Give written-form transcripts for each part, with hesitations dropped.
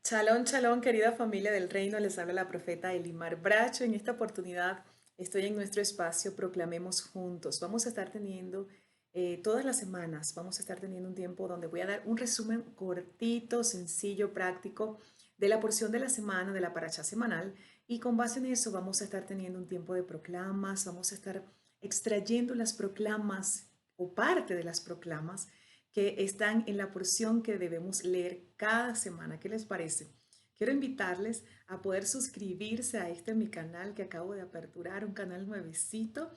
Shalom, shalom, querida familia del reino, les habla la profeta Elimar Bracho. En esta oportunidad estoy en nuestro espacio Proclamemos Juntos. Vamos a estar teniendo todas las semanas, vamos a estar teniendo un tiempo donde voy a dar un resumen cortito, sencillo, práctico de la porción de la semana, de la paracha semanal. Y con base en eso vamos a estar teniendo un tiempo de proclamas, vamos a estar extrayendo las proclamas o parte de las proclamas que están en la porción que debemos leer cada semana. ¿Qué les parece? Quiero invitarles a poder suscribirse a mi canal que acabo de aperturar, un canal nuevecito,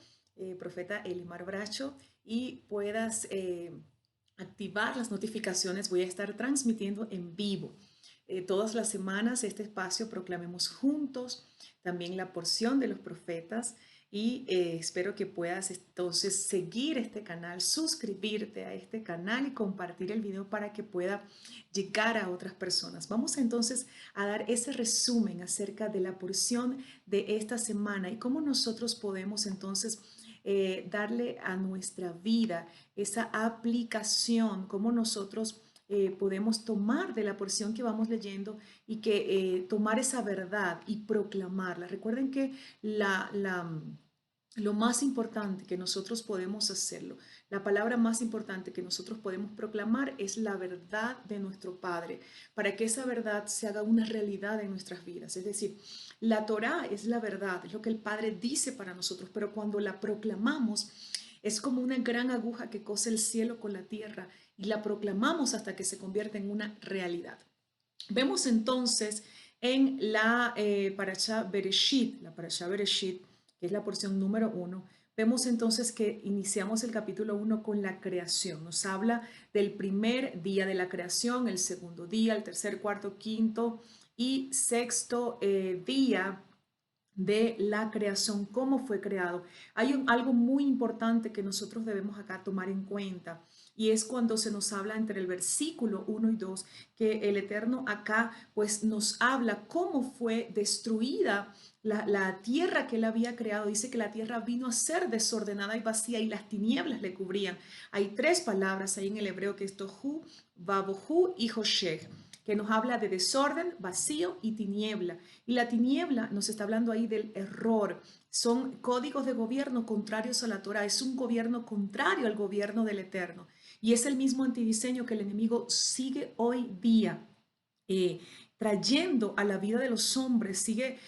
Profeta Elimar Bracho, y puedas activar las notificaciones. Voy a estar transmitiendo en vivo. Todas las semanas este espacio Proclamemos Juntos, también la porción de los profetas y espero que puedas entonces seguir este canal, suscribirte a este canal y compartir el video para que pueda llegar a otras personas. Vamos entonces a dar ese resumen acerca de la porción de esta semana y cómo nosotros podemos entonces darle a nuestra vida esa aplicación, cómo nosotros podemos tomar de la porción que vamos leyendo y que tomar esa verdad y proclamarla. Recuerden que lo más importante que nosotros podemos hacerlo, la palabra más importante que nosotros podemos proclamar es la verdad de nuestro Padre, para que esa verdad se haga una realidad en nuestras vidas. Es decir, la Torá es la verdad, es lo que el Padre dice para nosotros, pero cuando la proclamamos, es como una gran aguja que cose el cielo con la tierra y la proclamamos hasta que se convierte en una realidad. Vemos entonces en la Parashá Bereshit, que es la porción número 1, vemos entonces que iniciamos el capítulo 1 con la creación. Nos habla del primer día de la creación, el segundo día, el tercer, cuarto, quinto y sexto día de la creación, cómo fue creado. Algo muy importante que nosotros debemos acá tomar en cuenta y es cuando se nos habla entre el versículo 1 y 2 que el Eterno acá pues nos habla cómo fue destruida la tierra que él había creado. Dice que la tierra vino a ser desordenada y vacía y las tinieblas le cubrían. Hay tres palabras ahí en el hebreo que es tohu, babohu y hoshech, que nos habla de desorden, vacío y tiniebla. Y la tiniebla nos está hablando ahí del error. Son códigos de gobierno contrarios a la Torah. Es un gobierno contrario al gobierno del Eterno. Y es el mismo antidiseño que el enemigo sigue hoy día. Eh, trayendo a la vida de los hombres, sigue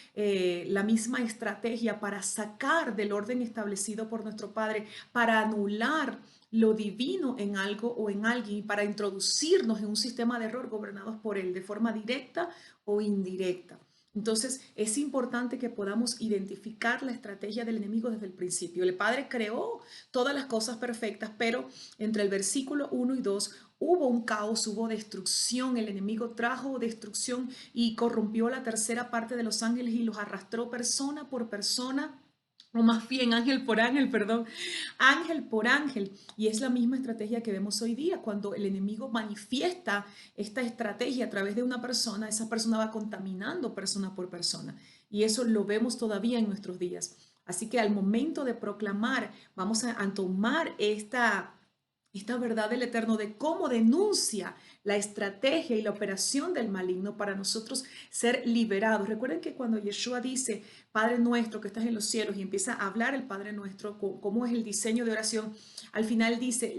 la misma estrategia para sacar del orden establecido por nuestro Padre, para anular lo divino en algo o en alguien, para introducirnos en un sistema de error gobernados por él de forma directa o indirecta. Entonces es importante que podamos identificar la estrategia del enemigo desde el principio. El Padre creó todas las cosas perfectas, pero entre el versículo 1 y 2 hubo un caos, hubo destrucción, el enemigo trajo destrucción y corrompió la tercera parte de los ángeles y los arrastró persona por persona, o más bien ángel por ángel, perdón, ángel por ángel. Y es la misma estrategia que vemos hoy día. Cuando el enemigo manifiesta esta estrategia a través de una persona, esa persona va contaminando persona por persona. Y eso lo vemos todavía en nuestros días. Así que al momento de proclamar, vamos a tomar esta verdad del Eterno de cómo denuncia la estrategia y la operación del maligno para nosotros ser liberados. Recuerden que cuando Yeshua dice, Padre nuestro que estás en los cielos, y empieza a hablar el Padre nuestro, cómo es el diseño de oración, al final dice,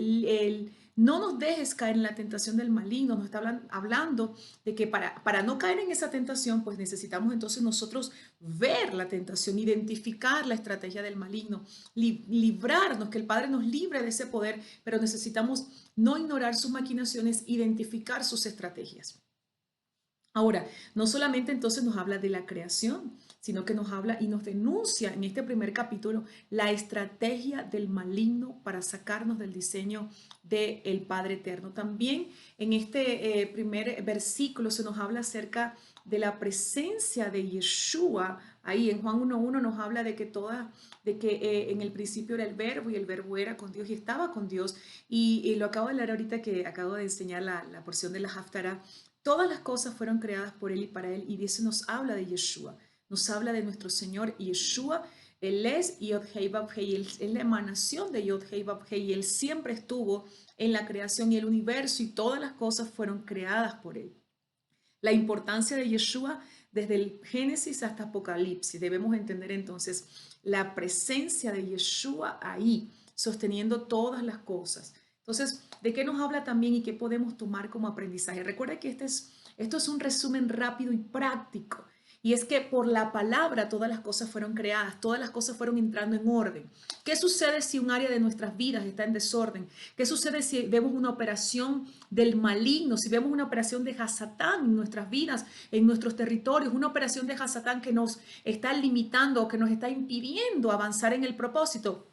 no nos dejes caer en la tentación del maligno. Nos está hablando de que para no caer en esa tentación, pues necesitamos entonces nosotros ver la tentación, identificar la estrategia del maligno, librarnos, que el Padre nos libre de ese poder, pero necesitamos no ignorar sus maquinaciones, identificar sus estrategias. Ahora, no solamente entonces nos habla de la creación, sino que nos habla y nos denuncia en este primer capítulo la estrategia del maligno para sacarnos del diseño del Padre Eterno. También en este primer versículo se nos habla acerca de la presencia de Yeshua. Ahí en Juan 1.1 nos habla de que en el principio era el verbo y el verbo era con Dios y estaba con Dios. Y lo acabo de leer ahorita que acabo de enseñar la porción de la Haftarah. Todas las cosas fueron creadas por Él y para Él, y eso nos habla de Yeshua, nos habla de nuestro Señor Yeshua. Él es Yod Hei Vav Hei, Él es la emanación de Yod Hei Vav Hei, Él siempre estuvo en la creación y el universo y todas las cosas fueron creadas por Él. La importancia de Yeshua desde el Génesis hasta Apocalipsis. Debemos entender entonces la presencia de Yeshua ahí, sosteniendo todas las cosas. Entonces, ¿de qué nos habla también y qué podemos tomar como aprendizaje? Recuerda que esto es un resumen rápido y práctico. Y es que por la palabra todas las cosas fueron creadas, todas las cosas fueron entrando en orden. ¿Qué sucede si un área de nuestras vidas está en desorden? ¿Qué sucede si vemos una operación del maligno, si vemos una operación de Hasatán en nuestras vidas, en nuestros territorios, una operación de Hasatán que nos está limitando o que nos está impidiendo avanzar en el propósito?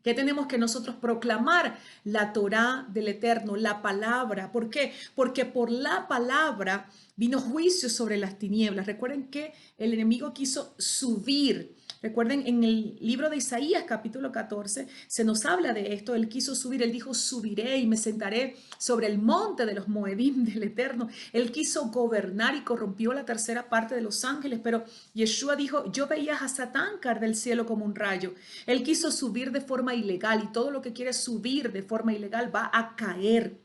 ¿Qué tenemos que nosotros proclamar? La Torá del Eterno, la palabra. ¿Por qué? Porque por la palabra vino juicio sobre las tinieblas. Recuerden que el enemigo quiso subir. Recuerden, en el libro de Isaías, capítulo 14, se nos habla de esto. Él quiso subir, él dijo, subiré y me sentaré sobre el monte de los Moedim del Eterno. Él quiso gobernar y corrompió la tercera parte de los ángeles, pero Yeshua dijo, yo veía a Satán caer del cielo como un rayo. Él quiso subir de forma ilegal y todo lo que quiere subir de forma ilegal va a caer.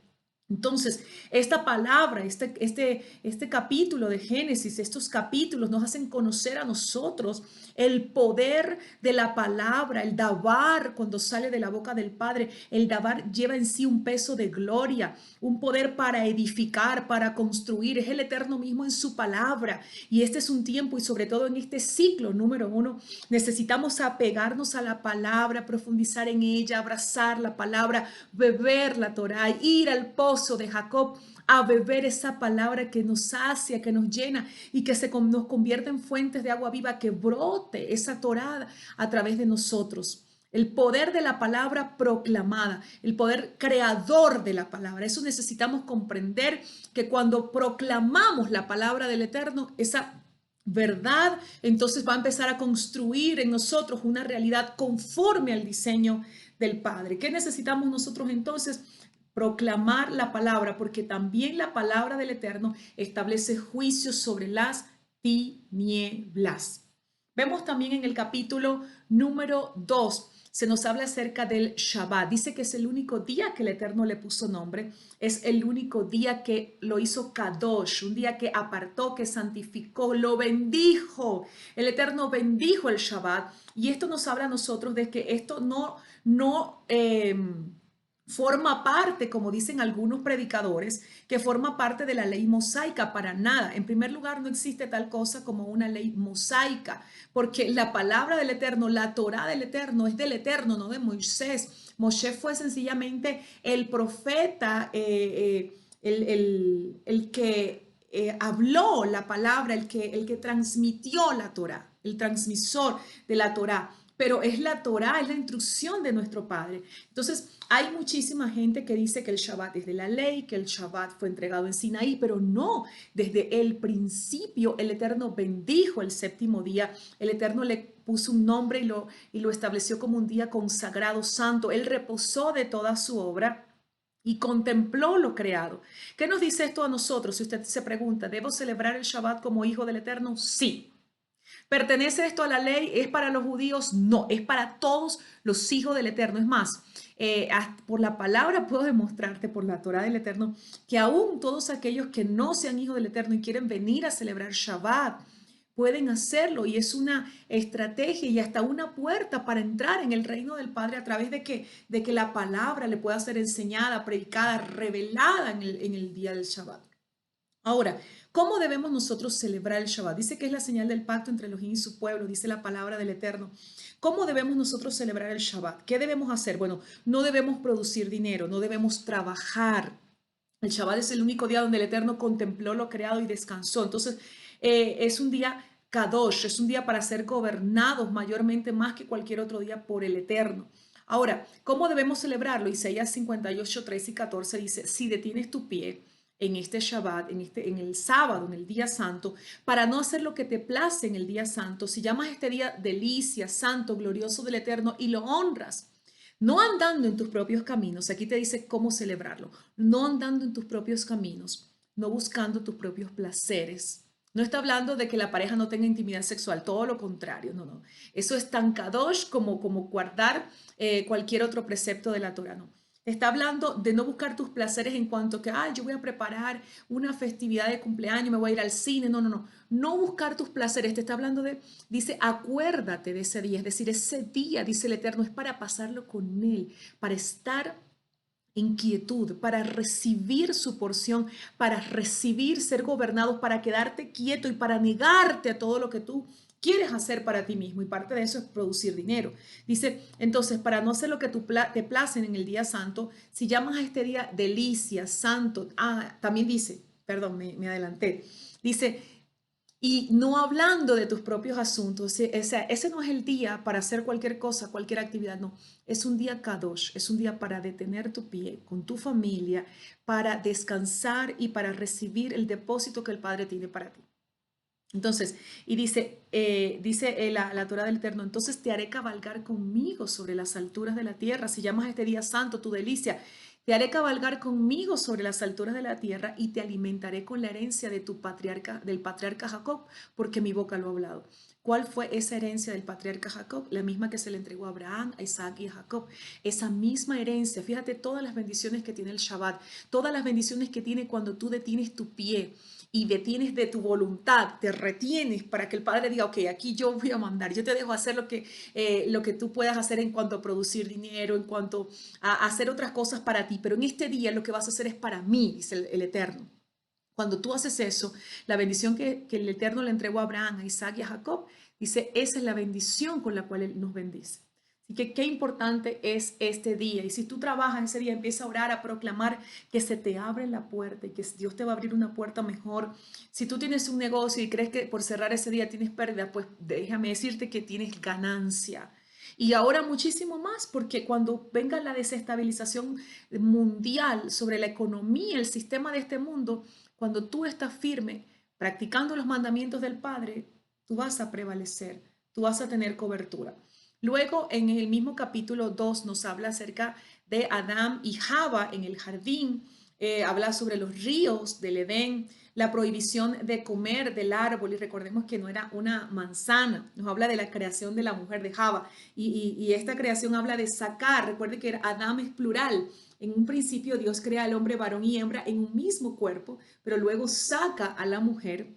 Entonces, esta palabra, este capítulo de Génesis, estos capítulos nos hacen conocer a nosotros el poder de la palabra, el dabar cuando sale de la boca del Padre. El dabar lleva en sí un peso de gloria, un poder para edificar, para construir. Es el Eterno mismo en su palabra. Y este es un tiempo y sobre todo en este ciclo número 1, necesitamos apegarnos a la palabra, profundizar en ella, abrazar la palabra, beber la Torá, ir al pozo de Jacob a beber esa palabra que nos sacia, que nos llena y que nos convierte en fuentes de agua viva, que brote esa Torá a través de nosotros. El poder de la palabra proclamada, el poder creador de la palabra. Eso necesitamos comprender, que cuando proclamamos la palabra del Eterno, esa verdad entonces va a empezar a construir en nosotros una realidad conforme al diseño del Padre. ¿Qué necesitamos nosotros entonces? Proclamar la palabra, porque también la palabra del Eterno establece juicios sobre las tinieblas. Vemos también en el capítulo número 2, se nos habla acerca del Shabbat. Dice que es el único día que el Eterno le puso nombre, es el único día que lo hizo Kadosh, un día que apartó, que santificó, lo bendijo. El Eterno bendijo el Shabbat, y esto nos habla a nosotros de que esto no forma parte, como dicen algunos predicadores, que forma parte de la ley mosaica, para nada. En primer lugar, no existe tal cosa como una ley mosaica, porque la palabra del Eterno, la Torá del Eterno, es del Eterno, no de Moisés. Moshe fue sencillamente el profeta, el que habló la palabra, el que transmitió la Torá, el transmisor de la Torá. Pero es la Torá, es la instrucción de nuestro Padre. Entonces, hay muchísima gente que dice que el Shabbat es de la ley, que el Shabbat fue entregado en Sinaí, pero no, desde el principio el Eterno bendijo el séptimo día, el Eterno le puso un nombre y lo estableció como un día consagrado, santo. Él reposó de toda su obra y contempló lo creado. ¿Qué nos dice esto a nosotros? Si usted se pregunta, ¿debo celebrar el Shabbat como hijo del Eterno? Sí. ¿Pertenece esto a la ley? ¿Es para los judíos? No, es para todos los hijos del Eterno. Es más, por la palabra puedo demostrarte, por la Torá del Eterno, que aún todos aquellos que no sean hijos del Eterno y quieren venir a celebrar Shabbat, pueden hacerlo, y es una estrategia y hasta una puerta para entrar en el reino del Padre a través de que la palabra le pueda ser enseñada, predicada, revelada en el día del Shabbat. Ahora, ¿cómo debemos nosotros celebrar el Shabbat? Dice que es la señal del pacto entre Elohim y su pueblo, dice la palabra del Eterno. ¿Cómo debemos nosotros celebrar el Shabbat? ¿Qué debemos hacer? Bueno, no debemos producir dinero, no debemos trabajar. El Shabbat es el único día donde el Eterno contempló lo creado y descansó. Entonces, es un día Kadosh, es un día para ser gobernados mayormente más que cualquier otro día por el Eterno. Ahora, ¿cómo debemos celebrarlo? Isaías 58, 13 y 14 dice, si detienes tu pie en este Shabbat, en el sábado, en el día santo, para no hacer lo que te place en el día santo, si llamas este día delicia, santo, glorioso del Eterno y lo honras, no andando en tus propios caminos, aquí te dice cómo celebrarlo, no andando en tus propios caminos, no buscando tus propios placeres. No está hablando de que la pareja no tenga intimidad sexual, todo lo contrario, no. Eso es tan kadosh como guardar cualquier otro precepto de la Torah, no. Te está hablando de no buscar tus placeres en cuanto que, yo voy a preparar una festividad de cumpleaños, me voy a ir al cine. No, no, no. No buscar tus placeres. Te está hablando de, dice, acuérdate de ese día. Es decir, ese día, dice el Eterno, es para pasarlo con Él, para estar en quietud, para recibir su porción, para recibir ser gobernados, para quedarte quieto y para negarte a todo lo que tú quieres hacer para ti mismo. Y parte de eso es producir dinero. Dice, entonces, para no hacer lo que te placen en el día santo, si llamas a este día delicia, santo, también dice, perdón, me adelanté, dice, y no hablando de tus propios asuntos. Ese no es el día para hacer cualquier cosa, cualquier actividad, no. Es un día kadosh, es un día para detener tu pie con tu familia, para descansar y para recibir el depósito que el Padre tiene para ti. Entonces, y dice la Torah del Eterno, entonces te haré cabalgar conmigo sobre las alturas de la tierra. Si llamas a este día santo, tu delicia, te haré cabalgar conmigo sobre las alturas de la tierra y te alimentaré con la herencia de del patriarca Jacob, porque mi boca lo ha hablado. ¿Cuál fue esa herencia del patriarca Jacob? La misma que se le entregó a Abraham, a Isaac y a Jacob. Esa misma herencia, fíjate todas las bendiciones que tiene el Shabbat, todas las bendiciones que tiene cuando tú detienes tu pie y detienes de tu voluntad, te retienes para que el Padre diga, ok, aquí yo voy a mandar, yo te dejo hacer lo que tú puedas hacer en cuanto a producir dinero, en cuanto a hacer otras cosas para ti, pero en este día lo que vas a hacer es para mí, dice el Eterno. Cuando tú haces eso, la bendición que el Eterno le entregó a Abraham, a Isaac y a Jacob, dice, esa es la bendición con la cual Él nos bendice. Así que qué importante es este día. Y si tú trabajas ese día, empieza a orar, a proclamar que se te abre la puerta y que Dios te va a abrir una puerta mejor. Si tú tienes un negocio y crees que por cerrar ese día tienes pérdida, pues déjame decirte que tienes ganancia. Y ahora muchísimo más, porque cuando venga la desestabilización mundial sobre la economía, el sistema de este mundo, cuando tú estás firme, practicando los mandamientos del Padre, tú vas a prevalecer, tú vas a tener cobertura. Luego, en el mismo capítulo 2 nos habla acerca de Adán y Java en el jardín, habla sobre los ríos del Edén, la prohibición de comer del árbol, y recordemos que no era una manzana, nos habla de la creación de la mujer de Java, y esta creación habla de sacar, recuerde que Adán es plural, en un principio Dios crea al hombre varón y hembra en un mismo cuerpo, pero luego saca a la mujer,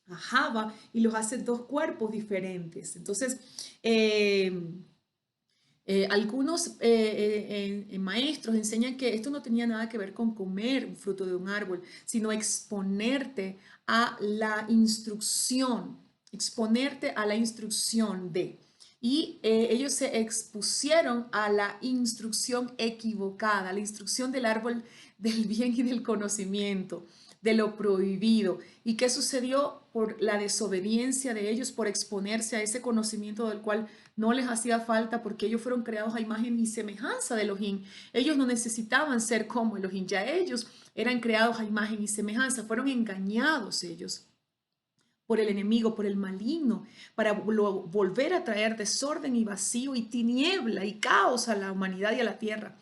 a Java, y los hace dos cuerpos diferentes. Entonces, algunos maestros enseñan que esto no tenía nada que ver con comer un fruto de un árbol, sino exponerte a la instrucción de. Y ellos se expusieron a la instrucción equivocada, la instrucción del árbol del bien y del conocimiento, de lo prohibido. ¿Y qué sucedió? Por la desobediencia de ellos, por exponerse a ese conocimiento del cual no les hacía falta, porque ellos fueron creados a imagen y semejanza de Elohim. Ellos no necesitaban ser como Elohim, ya ellos eran creados a imagen y semejanza, fueron engañados ellos por el enemigo, por el maligno, para volver a traer desorden y vacío y tiniebla y caos a la humanidad y a la tierra.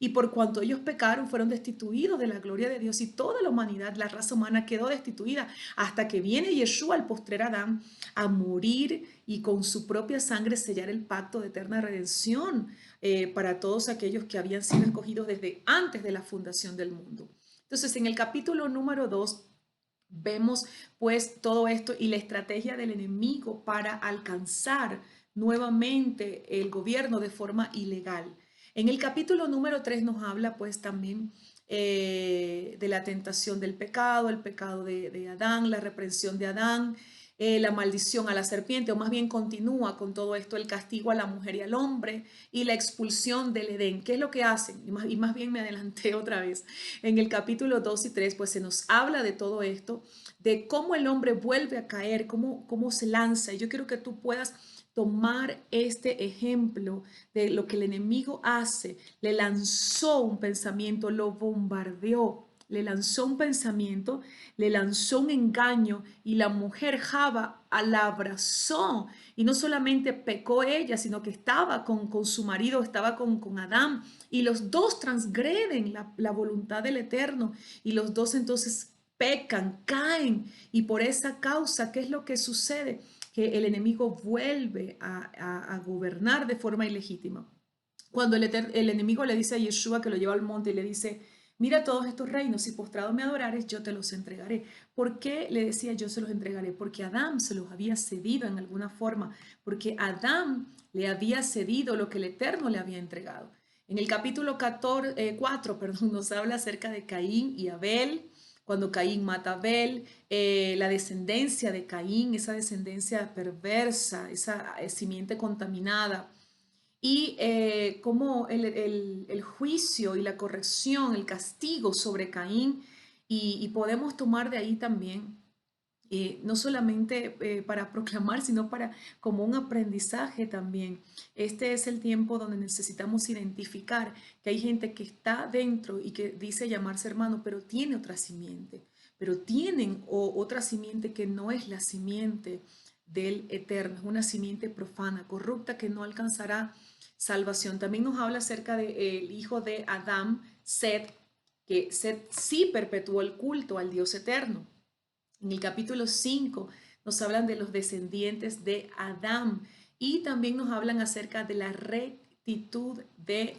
Y por cuanto ellos pecaron, fueron destituidos de la gloria de Dios y toda la humanidad, la raza humana quedó destituida hasta que viene Yeshua, el postrer Adán, a morir y con su propia sangre sellar el pacto de eterna redención para todos aquellos que habían sido escogidos desde antes de la fundación del mundo. Entonces, en el capítulo número 2 vemos pues todo esto y la estrategia del enemigo para alcanzar nuevamente el gobierno de forma ilegal. En el capítulo número 3 nos habla pues también de la tentación del pecado, el pecado de Adán, la reprensión de Adán, la maldición a la serpiente, o más bien continúa con todo esto, el castigo a la mujer y al hombre y la expulsión del Edén. ¿Qué es lo que hacen? Y más bien me adelanté otra vez. En el capítulo 2 y 3 pues se nos habla de todo esto, de cómo el hombre vuelve a caer, cómo se lanza. Y yo quiero que tú puedas tomar este ejemplo de lo que el enemigo hace. Le lanzó un pensamiento, lo bombardeó, le lanzó un pensamiento, le lanzó un engaño y la mujer Java la abrazó. Y no solamente pecó ella, sino que estaba con su marido, estaba con Adán. Y los dos transgreden la voluntad del Eterno. Y los dos entonces pecan, caen. Y por esa causa, ¿qué es lo que sucede? Que el enemigo vuelve a gobernar de forma ilegítima. Cuando el enemigo le dice a Yeshua que lo lleva al monte y le dice, mira todos estos reinos, si postrado me adorares, yo te los entregaré. ¿Por qué le decía yo se los entregaré? Porque Adán se los había cedido en alguna forma, porque Adán le había cedido lo que el Eterno le había entregado. En el capítulo 4, perdón, nos habla acerca de Caín y Abel, cuando Caín mata a Abel, la descendencia de Caín, esa descendencia perversa, esa simiente contaminada, y cómo el juicio y la corrección, el castigo sobre Caín, y podemos tomar de ahí también, no solamente para proclamar, sino para como un aprendizaje también. Este es el tiempo donde necesitamos identificar que hay gente que está dentro y que dice llamarse hermano, pero tiene otra simiente, pero tienen otra simiente que no es la simiente del Eterno, es una simiente profana, corrupta, que no alcanzará salvación. También nos habla acerca del hijo de Adán, Set, que Set sí perpetuó el culto al Dios eterno. En el capítulo 5 nos hablan de los descendientes de Adán y también nos hablan acerca de la rectitud de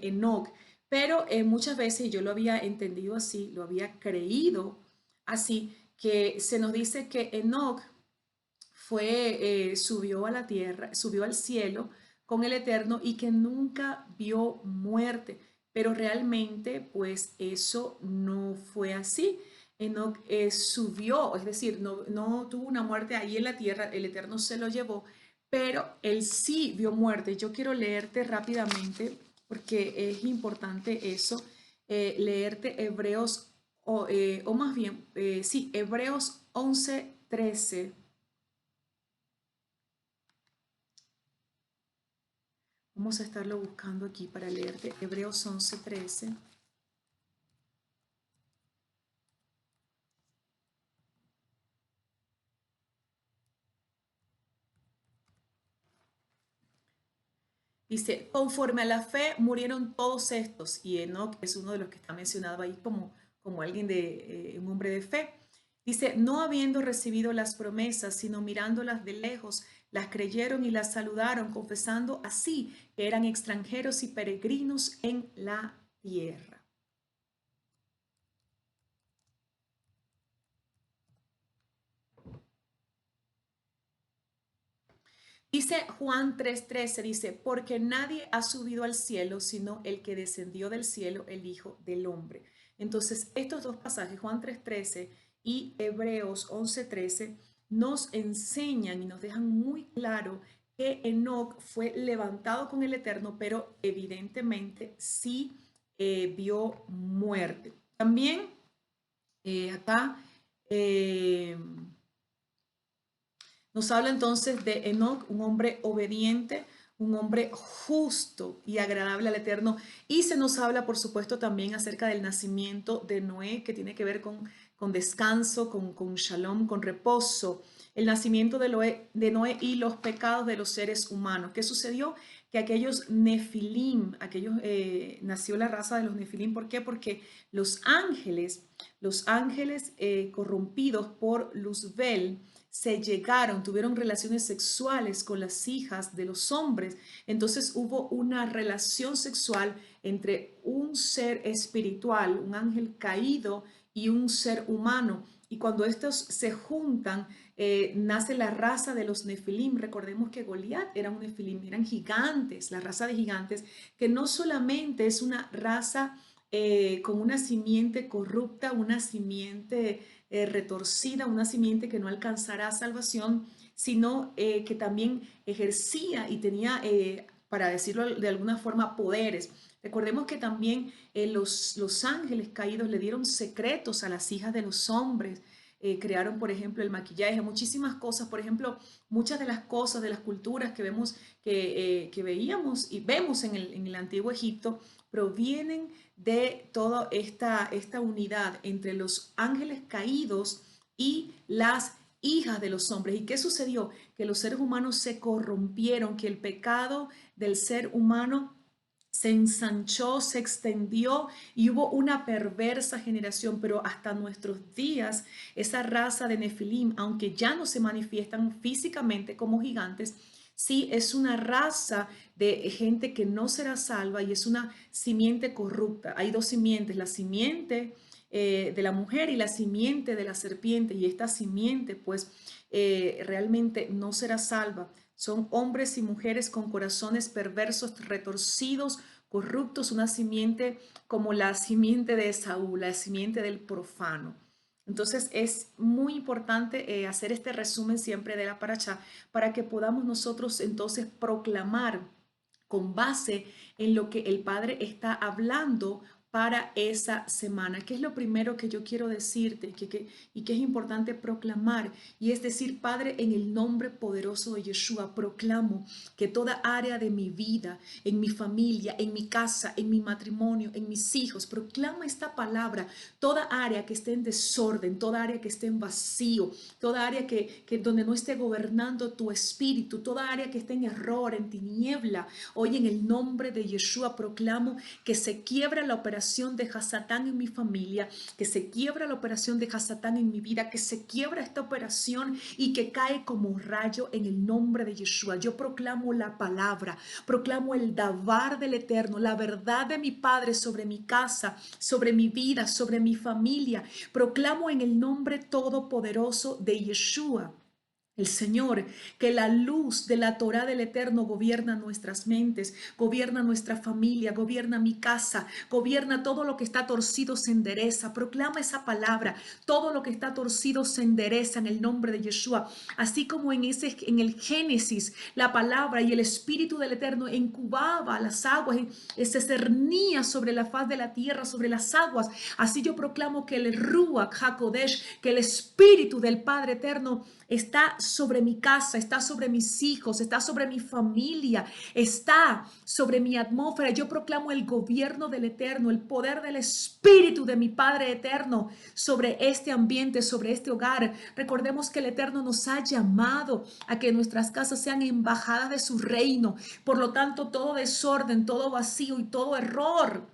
Enoc. Pero muchas veces yo lo había entendido así, lo había creído así, que se nos dice que Enoc subió a la tierra, subió al cielo con el Eterno y que nunca vio muerte. Pero realmente, pues eso no fue así. Enoc subió, es decir, no tuvo una muerte ahí en la tierra, el Eterno se lo llevó, pero él sí vio muerte. Yo quiero leerte rápidamente, porque es importante eso, leerte Hebreos, o más bien, sí, Hebreos 11:13. Vamos a estarlo buscando aquí para leerte Hebreos 11:13. Dice, conforme a la fe murieron todos estos, y Enoc es uno de los que está mencionado ahí como alguien un hombre de fe. Dice, no habiendo recibido las promesas, sino mirándolas de lejos, las creyeron y las saludaron, confesando así que eran extranjeros y peregrinos en la tierra. Dice Juan 3:13, dice, porque nadie ha subido al cielo sino el que descendió del cielo, el Hijo del Hombre. Entonces, estos dos pasajes, Juan 3:13 y Hebreos 11:13, nos enseñan y nos dejan muy claro que Enoc fue levantado con el Eterno, pero evidentemente sí vio muerte. También acá... eh, nos habla entonces de Enoc, un hombre obediente, un hombre justo y agradable al Eterno. Y se nos habla, por supuesto, también acerca del nacimiento de Noé, que tiene que ver con descanso, con shalom, con reposo. El nacimiento de Noé y los pecados de los seres humanos. ¿Qué sucedió? Que aquellos nefilim, nació la raza de los nefilim. ¿Por qué? Porque los ángeles corrompidos por Luzbel, tuvieron relaciones sexuales con las hijas de los hombres. Entonces hubo una relación sexual entre un ser espiritual, un ángel caído, y un ser humano. Y cuando estos se juntan, nace la raza de los nefilim. Recordemos que Goliat era un nefilim, eran gigantes, la raza de gigantes, que no solamente es una raza con una simiente corrupta, una simiente retorcida, una simiente que no alcanzará salvación, sino que también ejercía y tenía, para decirlo de alguna forma, poderes. Recordemos que también los ángeles caídos le dieron secretos a las hijas de los hombres. Crearon, por ejemplo, el maquillaje, muchísimas cosas. Por ejemplo, muchas de las cosas, de las culturas que vemos, que veíamos y vemos en el antiguo Egipto, provienen de toda esta unidad entre los ángeles caídos y las hijas de los hombres. ¿Y qué sucedió? Que los seres humanos se corrompieron, que el pecado del ser humano se ensanchó, se extendió y hubo una perversa generación, pero hasta nuestros días esa raza de Nefilim, aunque ya no se manifiestan físicamente como gigantes, Sí, es una raza de gente que no será salva y es una simiente corrupta. Hay dos simientes, la simiente de la mujer y la simiente de la serpiente. Y esta simiente, pues, realmente no será salva. Son hombres y mujeres con corazones perversos, retorcidos, corruptos, una simiente como la simiente de Esaú, la simiente del profano. Entonces es muy importante hacer este resumen siempre de la paracha para que podamos nosotros entonces proclamar con base en lo que el Padre está hablando para esa semana. ¿Qué es lo primero que yo quiero decirte y que es importante proclamar? Y es decir, Padre, en el nombre poderoso de Yeshua, proclamo que toda área de mi vida, en mi familia, en mi casa, en mi matrimonio, en mis hijos, proclama esta palabra, toda área que esté en desorden, toda área que esté en vacío, toda área que donde no esté gobernando tu espíritu, toda área que esté en error, en tiniebla. Hoy en el nombre de Yeshua proclamo que se quiebra la operación de Hasatán en mi familia, que se quiebra la operación de Hasatán en mi vida, que se quiebra esta operación y que cae como un rayo en el nombre de Yeshua. Yo proclamo la palabra, proclamo el davar del Eterno, la verdad de mi Padre sobre mi casa, sobre mi vida, sobre mi familia. Proclamo en el nombre todopoderoso de Yeshua, el Señor, que la luz de la Torá del Eterno gobierna nuestras mentes, gobierna nuestra familia, gobierna mi casa, gobierna todo lo que está torcido se endereza. Proclama esa palabra, todo lo que está torcido se endereza en el nombre de Yeshua. Así como en el Génesis, la palabra y el Espíritu del Eterno incubaba las aguas, se cernía sobre la faz de la tierra, sobre las aguas. Así yo proclamo que el Ruach HaKodesh, que el Espíritu del Padre Eterno está sobre mi casa, está sobre mis hijos, está sobre mi familia, está sobre mi atmósfera. Yo proclamo el gobierno del Eterno, el poder del Espíritu de mi Padre Eterno sobre este ambiente, sobre este hogar. Recordemos que el Eterno nos ha llamado a que nuestras casas sean embajadas de su reino. Por lo tanto, todo desorden, todo vacío y todo error,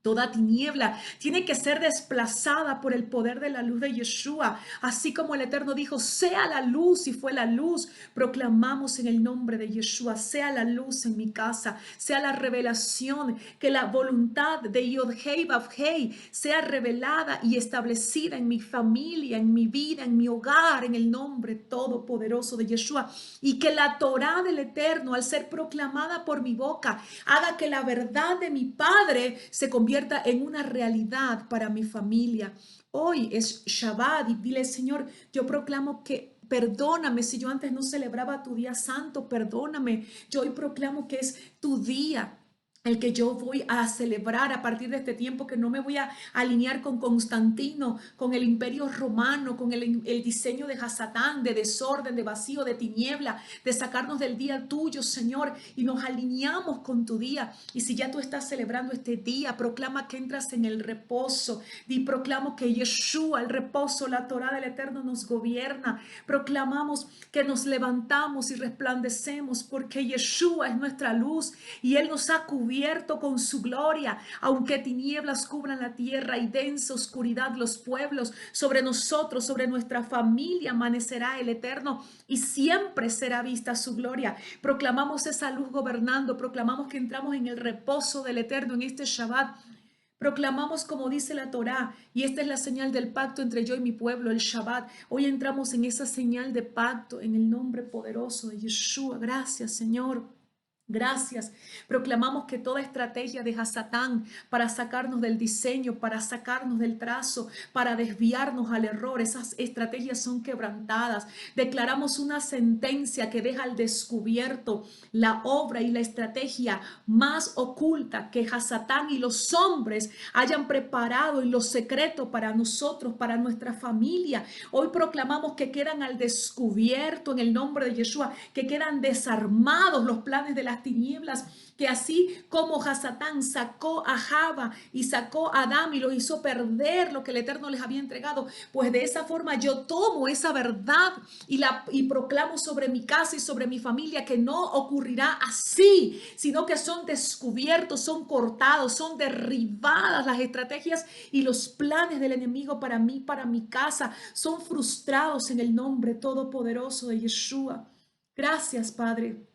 toda tiniebla tiene que ser desplazada por el poder de la luz de Yeshua. Así como el Eterno dijo, sea la luz, y fue la luz. Proclamamos en el nombre de Yeshua, sea la luz en mi casa, sea la revelación, que la voluntad de Yod-Hei Vav-Hei sea revelada y establecida en mi familia, en mi vida, en mi hogar, en el nombre todopoderoso de Yeshua. Y que la Torá del Eterno, al ser proclamada por mi boca, haga que la verdad de mi Padre se convierta en una realidad para mi familia. Hoy es Shabbat y dile, Señor, yo proclamo que perdóname si yo antes no celebraba tu día santo, perdóname. Yo hoy proclamo que es tu día, el que yo voy a celebrar a partir de este tiempo, que no me voy a alinear con Constantino, con el imperio romano, con el diseño de Hasatán, de desorden, de vacío, de tiniebla, de sacarnos del día tuyo, Señor, y nos alineamos con tu día. Y si ya tú estás celebrando este día, proclama que entras en el reposo y proclamo que Yeshua, el reposo, la Torá del Eterno nos gobierna. Proclamamos que nos levantamos y resplandecemos porque Yeshua es nuestra luz y Él nos ha cubierto con su gloria. Aunque tinieblas cubran la tierra y densa oscuridad los pueblos, sobre nosotros, sobre nuestra familia amanecerá el Eterno y siempre será vista su gloria. Proclamamos esa luz gobernando, proclamamos que entramos en el reposo del Eterno en este Shabbat. Proclamamos como dice la Torá, y esta es la señal del pacto entre yo y mi pueblo, el Shabbat. Hoy entramos en esa señal de pacto en el nombre poderoso de Yeshua. Gracias, Señor. Gracias. Proclamamos que toda estrategia de Hasatán para sacarnos del diseño, para sacarnos del trazo, para desviarnos al error, esas estrategias son quebrantadas. Declaramos una sentencia que deja al descubierto la obra y la estrategia más oculta que Hasatán y los hombres hayan preparado en lo secreto para nosotros, para nuestra familia. Hoy proclamamos que quedan al descubierto en el nombre de Yeshua, que quedan desarmados los planes de las tinieblas, que así como Hasatán sacó a Java y sacó a Adán y lo hizo perder lo que el Eterno les había entregado, pues de esa forma yo tomo esa verdad y proclamo sobre mi casa y sobre mi familia que no ocurrirá así, sino que son descubiertos, son cortados, son derribadas las estrategias y los planes del enemigo para mí, para mi casa, son frustrados en el nombre todopoderoso de Yeshua. Gracias, Padre.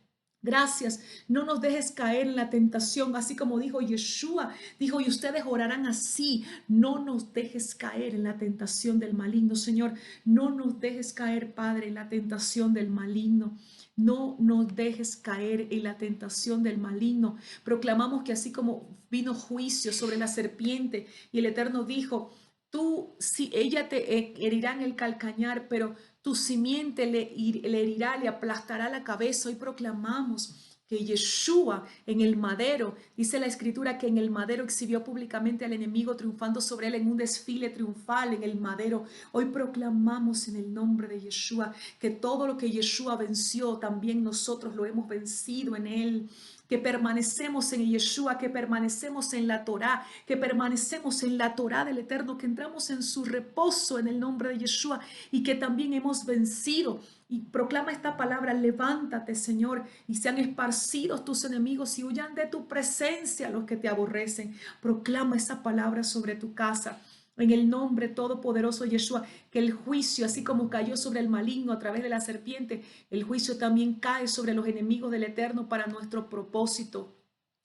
Gracias, no nos dejes caer en la tentación, así como dijo Yeshua, dijo, y ustedes orarán así, no nos dejes caer en la tentación del maligno, Señor, no nos dejes caer, Padre, en la tentación del maligno. No nos dejes caer en la tentación del maligno. Proclamamos que así como vino juicio sobre la serpiente y el Eterno dijo, tú, si ella te herirá en el calcañar, pero tu simiente le herirá, le aplastará la cabeza. Hoy proclamamos que Yeshua en el madero, dice la escritura que en el madero exhibió públicamente al enemigo triunfando sobre él en un desfile triunfal en el madero. Hoy proclamamos en el nombre de Yeshua que todo lo que Yeshua venció, también nosotros lo hemos vencido en él, que permanecemos en Yeshua, que permanecemos en la Torá, que permanecemos en la Torá del Eterno, que entramos en su reposo en el nombre de Yeshua y que también hemos vencido. Y proclama esta palabra, levántate, Señor, y sean esparcidos tus enemigos y huyan de tu presencia los que te aborrecen. Proclama esa palabra sobre tu casa. En el nombre todopoderoso de Yeshua, que el juicio, así como cayó sobre el maligno a través de la serpiente, el juicio también cae sobre los enemigos del Eterno para nuestro propósito.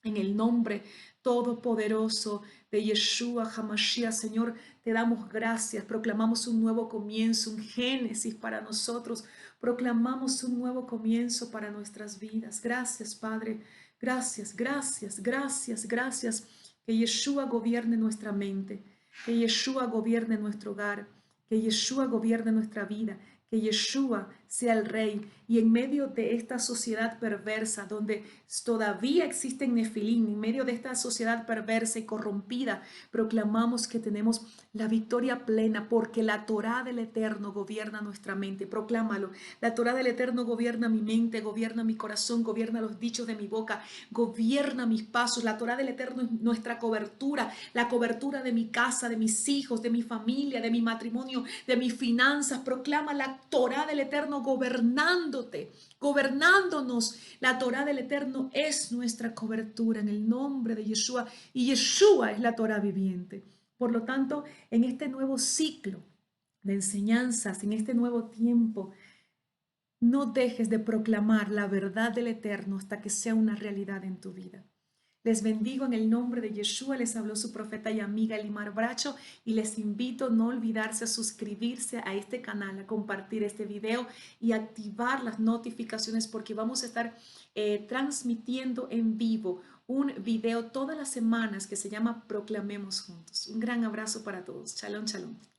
En el nombre todopoderoso de Yeshua HaMashiach, Señor, te damos gracias. Proclamamos un nuevo comienzo, un génesis para nosotros. Proclamamos un nuevo comienzo para nuestras vidas. Gracias, Padre. Gracias, gracias, gracias, gracias. Que Yeshua gobierne nuestra mente, que Yeshua gobierne nuestro hogar, que Yeshua gobierne nuestra vida, que Yeshua sea el Rey. Y en medio de esta sociedad perversa, donde todavía existen nefilim, en medio de esta sociedad perversa y corrompida, proclamamos que tenemos la victoria plena, porque la Torá del Eterno gobierna nuestra mente. Proclámalo. La Torá del Eterno gobierna mi mente, gobierna mi corazón, gobierna los dichos de mi boca, gobierna mis pasos. La Torá del Eterno es nuestra cobertura, la cobertura de mi casa, de mis hijos, de mi familia, de mi matrimonio, de mis finanzas. Proclama la Torá del Eterno gobernándote, gobernándonos. La Torá del Eterno es nuestra cobertura en el nombre de Yeshua, y Yeshua es la Torá viviente. Por lo tanto, en este nuevo ciclo de enseñanzas, en este nuevo tiempo, no dejes de proclamar la verdad del Eterno hasta que sea una realidad en tu vida. Les bendigo en el nombre de Yeshua. Les habló su profeta y amiga Elimar Bracho, y les invito a no olvidarse a suscribirse a este canal, a compartir este video y activar las notificaciones, porque vamos a estar transmitiendo en vivo un video todas las semanas que se llama Proclamemos Juntos. Un gran abrazo para todos. Shalom, shalom.